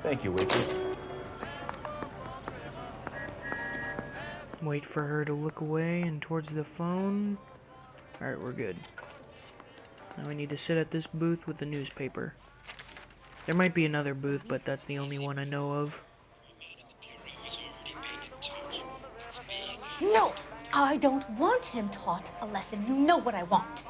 Thank you, Wakey. Wait for her to look away and towards the phone. Alright, we're good. Now we need to sit at this booth with the newspaper. There might be another booth, but that's the only one I know of. No! I don't want him taught a lesson. You know what I want.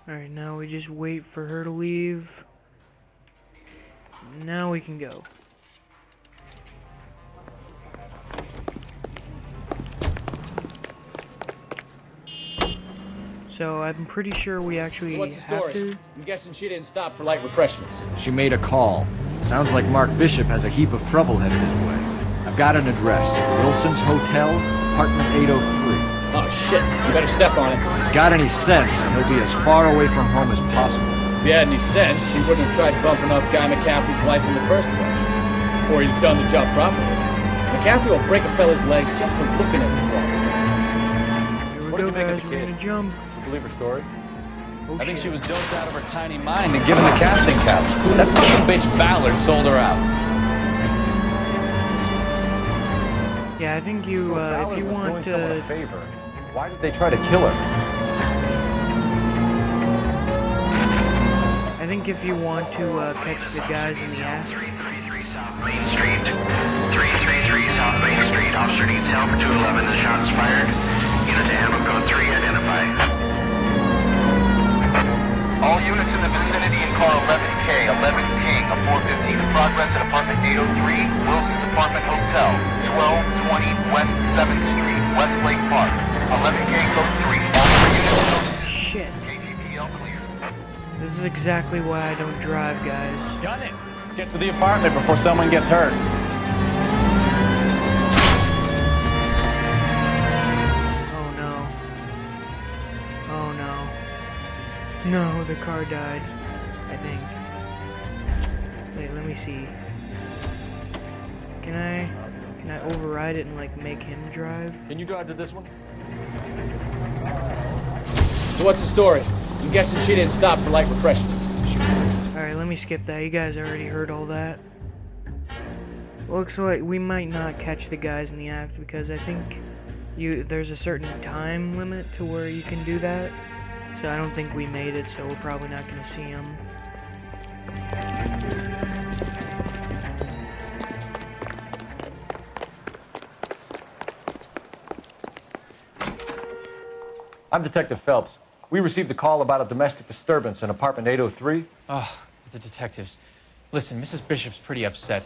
Alright, now we just wait for her to leave. Now we can go. So I'm pretty sure we actually What's the have story? to. I'm guessing she didn't stop for light refreshments. She made a call. Sounds like Mark Bishop has a heap of trouble headed his way. I've got an address. Wilson's Hotel, apartment 803. Oh shit, you better step on it. If he's got any sense, he'll be as far away from home as possible. If he had any sense, he wouldn't have tried bumping off Guy McCaffrey's wife in the first place. Or he'd have done the job properly. McCaffrey will break a fella's legs just for looking at the problem. Here we What go, did you make of guys. the We're kid? gonna jump. You believe her story? Oh, I think shit. she was doped out of her tiny mind and given the casting couch. That fucking bitch Ballard sold her out. Yeah, I think you, if you want someone a to. favor, why did they try to kill her? I think if you want to catch the guys in the act. 333 South Main Street. 333 South Main Street. Officer needs help. 211. The shots fired. Unit to handle code 3. Identify. All units in the vicinity in car 11K, 11 King, a 415 in progress at apartment 803, Wilson's Apartment Hotel, 1220 West 7th Street, Westlake Park. 11K code 3. All units. Shit. KTPL clear. This is exactly why I don't drive, guys. Gun it! Get to the apartment before someone gets hurt. Oh no. Oh no. No, the car died. I think. Wait, let me see. Can I override it and like make him drive? Can you drive to this one? So what's the story? I'm guessing she didn't stop for light refreshments. Alright, let me skip that. You guys already heard all that. Looks like we might not catch the guys in the act because I think there's a certain time limit to where you can do that. So I don't think we made it, so we're probably not going to see them. I'm Detective Phelps. We received a call about a domestic disturbance in apartment 803. Oh, the detectives. Listen, Mrs. Bishop's pretty upset.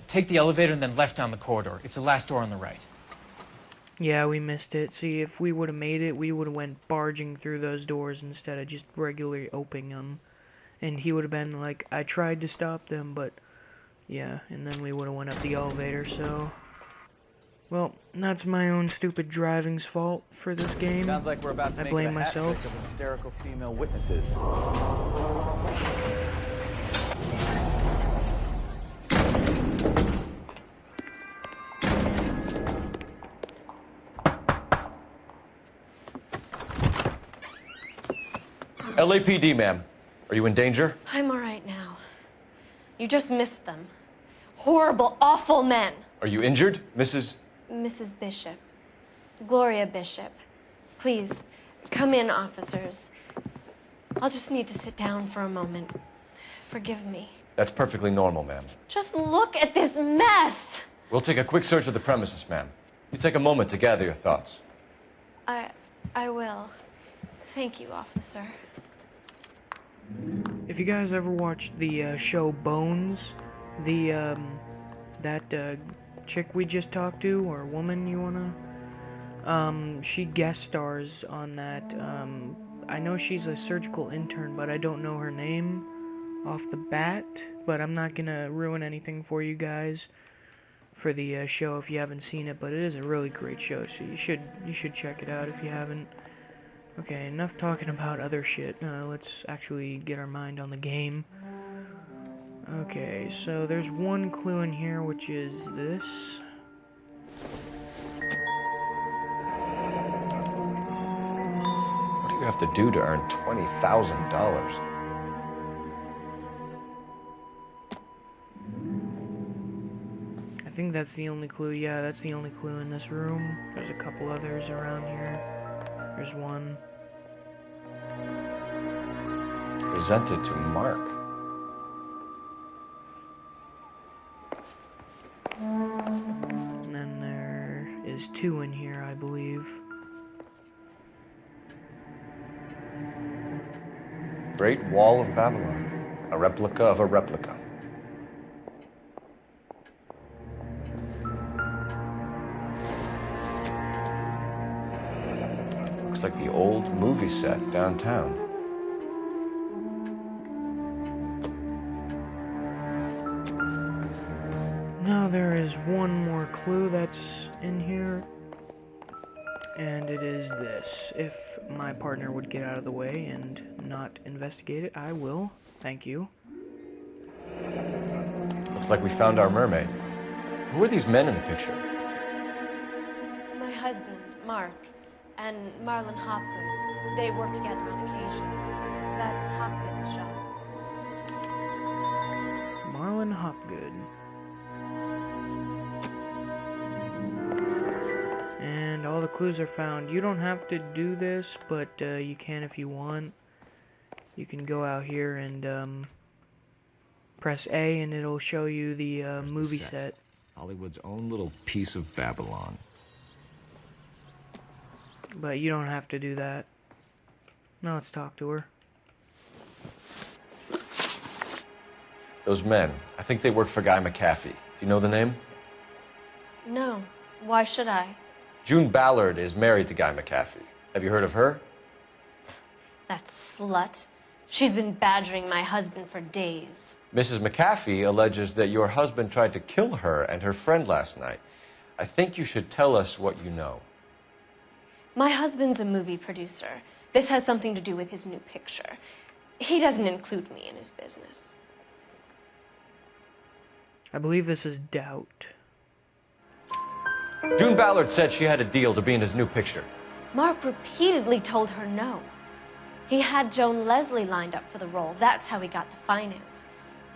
Take the elevator and then left down the corridor. It's the last door on the right. Yeah, we missed it. See, if we would have made it, we would have went barging through those doors instead of just regularly opening them. And he would have been like, I tried to stop them, but yeah, and then we would have went up the elevator, so... Well, that's my own stupid driving's fault for this game. Sounds like we're about to I make blame it a hat myself. trick of hysterical female witnesses. LAPD, ma'am. Are you in danger? I'm all right now. You just missed them. Horrible, awful men. Are you injured, Mrs.? Mrs. Bishop. Gloria Bishop. Please, come in, officers. I'll just need to sit down for a moment. Forgive me. That's perfectly normal, ma'am. Just look at this mess! We'll take a quick search of the premises, ma'am. You take a moment to gather your thoughts. I will. Thank you, officer. If you guys ever watched the show Bones, that chick we just talked to, or woman you wanna? She guest stars on that. I know she's a surgical intern, but I don't know her name off the bat. But I'm not gonna ruin anything for you guys for the show if you haven't seen it. But it is a really great show, so you should check it out if you haven't. Okay, enough talking about other shit. Let's actually get our mind on the game. Okay, so there's one clue in here, which is this. What do you have to do to earn $20,000? I think that's the only clue. Yeah, that's the only clue in this room. There's a couple others around here. There's one. Presented to Mark. And then there is two in here, I believe. Great Wall of Babylon. A replica of a replica. Looks like the old movie set downtown. Now there is one more clue that's in here. And it is this. If my partner would get out of the way and not investigate it, I will. Thank you. Looks like we found our mermaid. Who are these men in the picture? My husband, Mark, and Marlon Hopgood. They work together on occasion. That's Hopgood's shop. Marlon Hopgood. And all the clues are found. You don't have to do this, but you can if you want. You can go out here and press A and it'll show you the movie set. Hollywood's own little piece of Babylon. But you don't have to do that. Now let's talk to her. Those men. I think they work for Guy McAfee. Do you know the name? No. Why should I? June Ballard is married to Guy McAfee. Have you heard of her? That slut. She's been badgering my husband for days. Mrs. McAfee alleges that your husband tried to kill her and her friend last night. I think you should tell us what you know. My husband's a movie producer. This has something to do with his new picture. He doesn't include me in his business. I believe this is doubt. June Ballard said she had a deal to be in his new picture. Mark repeatedly told her no. He had Joan Leslie lined up for the role. That's how he got the finance.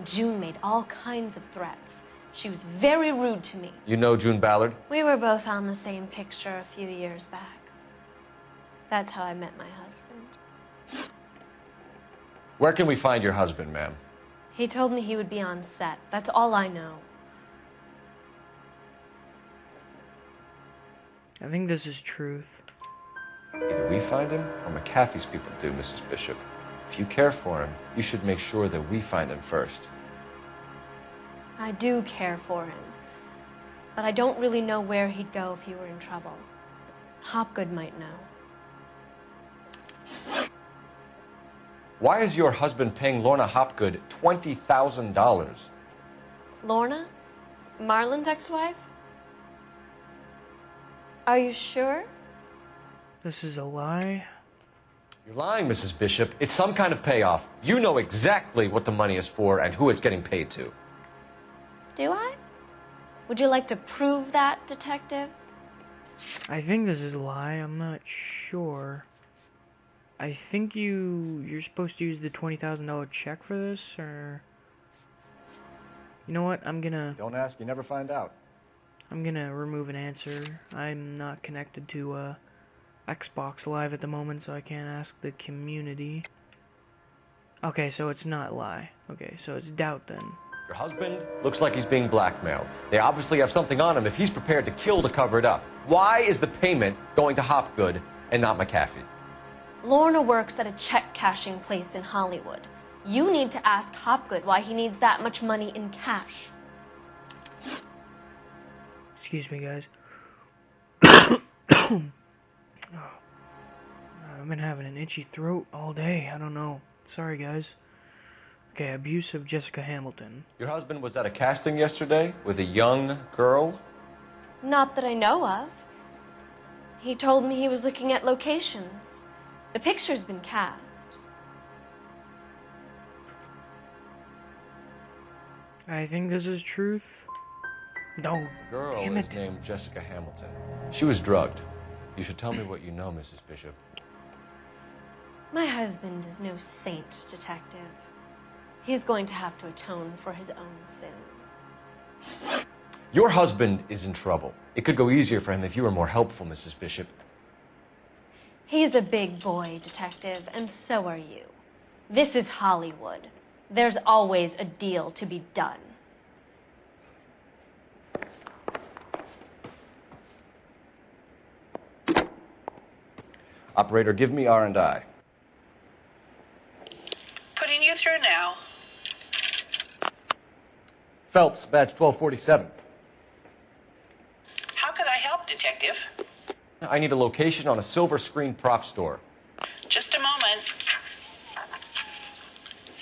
June made all kinds of threats. She was very rude to me. You know June Ballard? We were both on the same picture a few years back. That's how I met my husband. Where can we find your husband, ma'am? He told me he would be on set. That's all I know. I think this is truth. Either we find him or McAfee's people do, Mrs. Bishop. If you care for him, you should make sure that we find him first. I do care for him. But I don't really know where he'd go if he were in trouble. Hopgood might know. Why is your husband paying Lorna Hopgood $20,000? Lorna? Marlon's ex-wife? Are you sure? This is a lie. You're lying, Mrs. Bishop. It's some kind of payoff. You know exactly what the money is for and who it's getting paid to. Do I? Would you like to prove that, detective? I think this is a lie. I'm not sure. I think you're supposed to use the $20,000 check for this, or... You know what? I'm gonna Don't ask, you never find out. remove an answer. I'm not connected to Xbox Live at the moment, so I can't ask the community. Okay, so it's not lie. Okay, so it's doubt then. Your husband looks like he's being blackmailed. They obviously have something on him if he's prepared to kill to cover it up. Why is the payment going to Hopgood and not McAfee? Lorna works at a check-cashing place in Hollywood. You need to ask Hopgood why he needs that much money in cash. Excuse me, guys. I've been having an itchy throat all day. I don't know. Sorry, guys. Okay, abuse of Jessica Hamilton. Your husband was at a casting yesterday with a young girl? Not that I know of. He told me he was looking at locations. The picture's been cast. I think this is truth. No, The girl damn is it. named Jessica Hamilton. She was drugged. You should tell me what you know, Mrs. Bishop. My husband is no saint, Detective. He's going to have to atone for his own sins. Your husband is in trouble. It could go easier for him if you were more helpful, Mrs. Bishop. He's a big boy, Detective, and so are you. This is Hollywood. There's always a deal to be done. Operator, give me R&I. Putting you through now. Phelps, badge 1247. How could I help, Detective? I need a location on a silver screen prop store. Just a moment.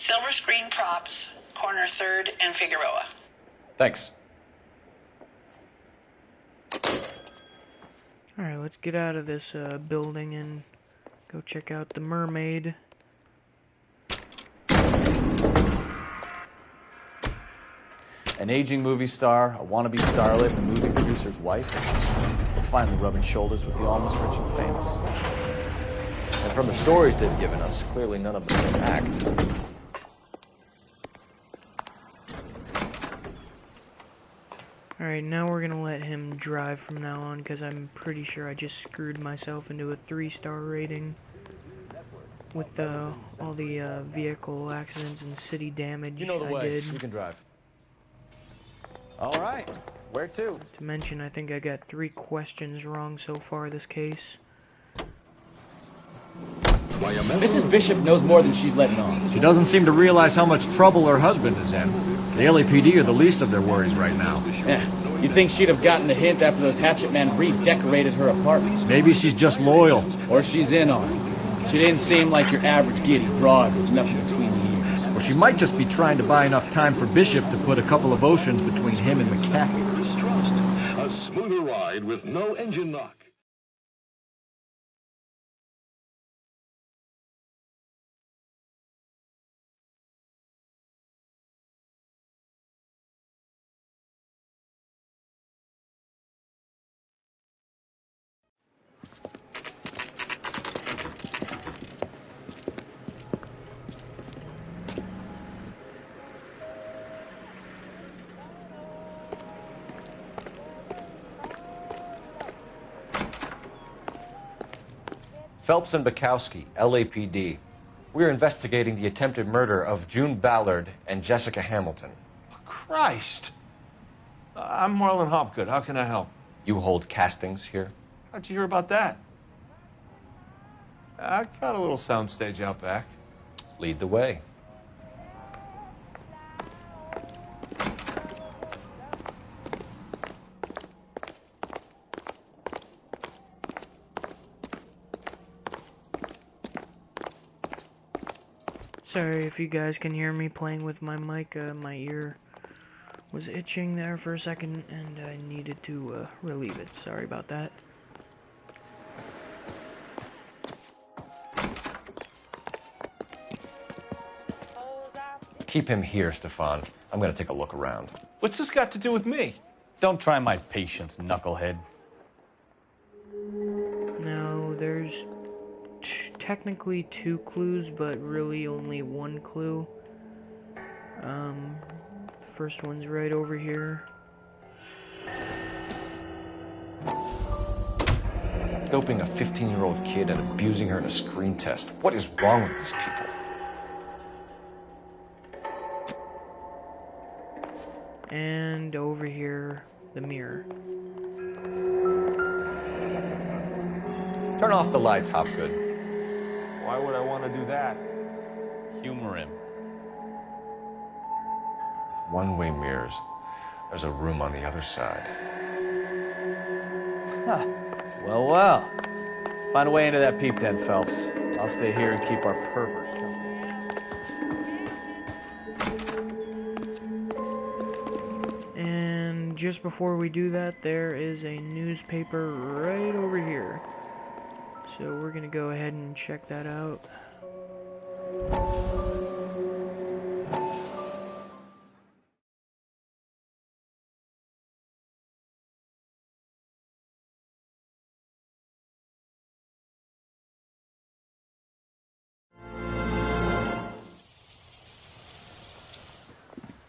Silver Screen Props, corner 3rd and Figueroa. Thanks. Alright, let's get out of this building and go check out the mermaid. An aging movie star, a wannabe starlet, and a movie producer's wife. We're finally rubbing shoulders with the almost rich and famous. And from the stories they've given us, clearly none of them can act. Alright, now we're gonna let him drive from now on, because I'm pretty sure I just screwed myself into a 3-star rating with all the vehicle accidents and city damage You know the I way. did. You can drive. All right, where to? To mention, I think I got 3 questions wrong so far this case. Mrs. Bishop knows more than she's letting on. She doesn't seem to realize how much trouble her husband is in. The LAPD are the least of their worries right now. You'd think she'd have gotten the hint after those hatchet men redecorated her apartment. Maybe she's just loyal. Or she's in on it. She didn't seem like your average giddy broad with nothing between the ears. Or she might just be trying to buy enough time for Bishop to put a couple of oceans between him and McCaffrey. Distrust. A smoother ride with no engine knock. Phelps and Bukowski, LAPD. We're investigating the attempted murder of June Ballard and Jessica Hamilton. Christ. I'm Marlon Hopgood. How can I help? You hold castings here? How'd you hear about that? I got a little soundstage out back. Lead the way. Sorry if you guys can hear me playing with my mic. My ear was itching there for a second, and I needed to relieve it. Sorry about that. Keep him here, Stefan. I'm gonna take a look around. What's this got to do with me? Don't try my patience, knucklehead. Now, there's technically 2 clues, but really only 1 clue. The first one's right over here. Doping a 15-year-old kid and abusing her in a screen test. What is wrong with these people? And over here, the mirror. Turn off the lights, Hopgood. Why would I want to do that? Humor him. One-way mirrors. There's a room on the other side. Well, well. Find a way into that peep den, Phelps. I'll stay here and keep our pervert company. And just before we do that, there is a newspaper right over here. So we're gonna go ahead and check that out.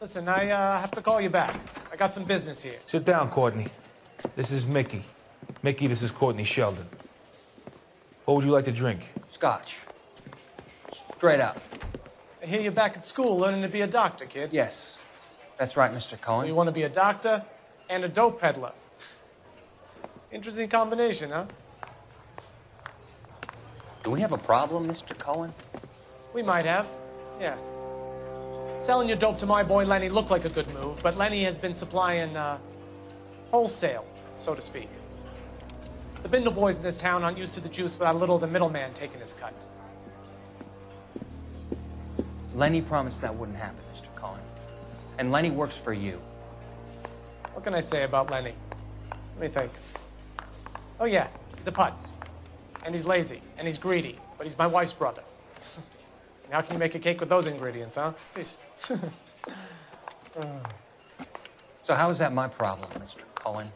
Listen, I have to call you back. I got some business here. Sit down, Courtney. This is Mickey. Mickey, this is Courtney Sheldon. What would you like to drink? Scotch. Straight up. I hear you're back at school learning to be a doctor, kid. Yes. That's right, Mr. Cohen. So you want to be a doctor and a dope peddler. Interesting combination, huh? Do we have a problem, Mr. Cohen? We might have, yeah. Selling your dope to my boy Lenny looked like a good move, but Lenny has been supplying, wholesale, so to speak. The Bindle boys in this town aren't used to the juice without a little of the middleman taking his cut. Lenny promised that wouldn't happen, Mr. Cohen. And Lenny works for you. What can I say about Lenny? Let me think. Oh yeah, he's a putz. And he's lazy, and he's greedy, but he's my wife's brother. And how can you make a cake with those ingredients, huh? Please. So how is that my problem, Mr. Cohen?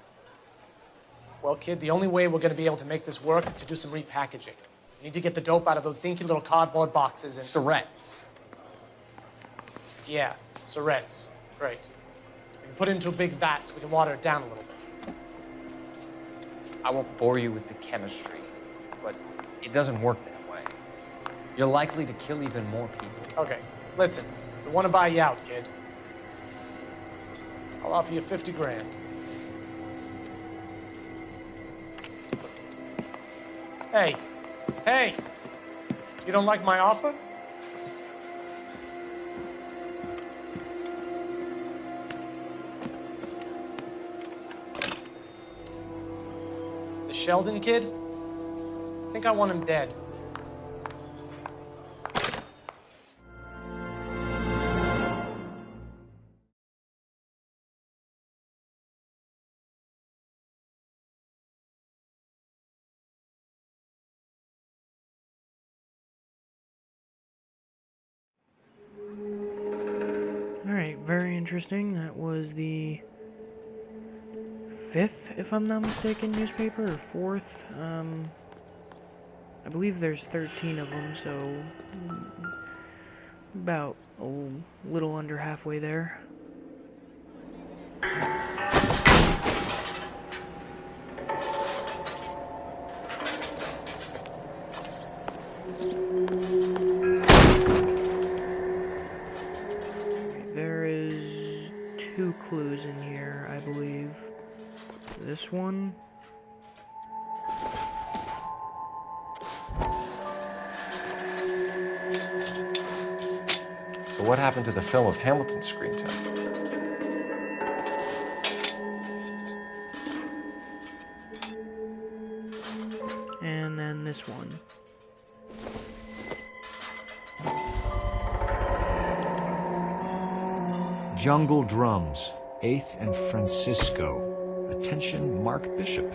Well, kid, the only way we're going to be able to make this work is to do some repackaging. We need to get the dope out of those dinky little cardboard boxes and... Surrettes. Yeah, Surrettes. Great. We can put it into a big vat so we can water it down a little bit. I won't bore you with the chemistry, but it doesn't work that way. You're likely to kill even more people. Okay, listen. We want to buy you out, kid. I'll offer you 50 grand. Hey, hey! You don't like my offer? The Sheldon kid? I think I want him dead. Alright, very interesting. That was the 5th, if I'm not mistaken, newspaper, or 4th. I believe there's 13 of them, so about a little under halfway there. There is 2 clues in here, I believe. This one. So what happened to the film of Hamilton's screen test? And then this one. Jungle Drums, 8th and Francisco. Attention, Mark Bishop.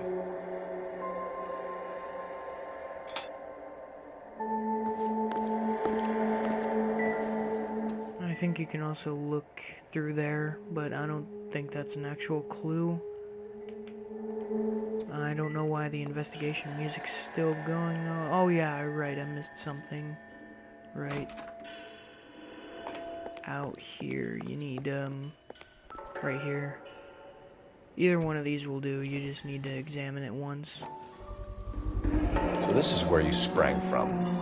I think you can also look through there, but I don't think that's an actual clue. I don't know why the investigation music's still going on. Oh yeah, right, I missed something. Right. Out here, you need, right here. Either one of these will do, you just need to examine it once. So this is where you sprang from.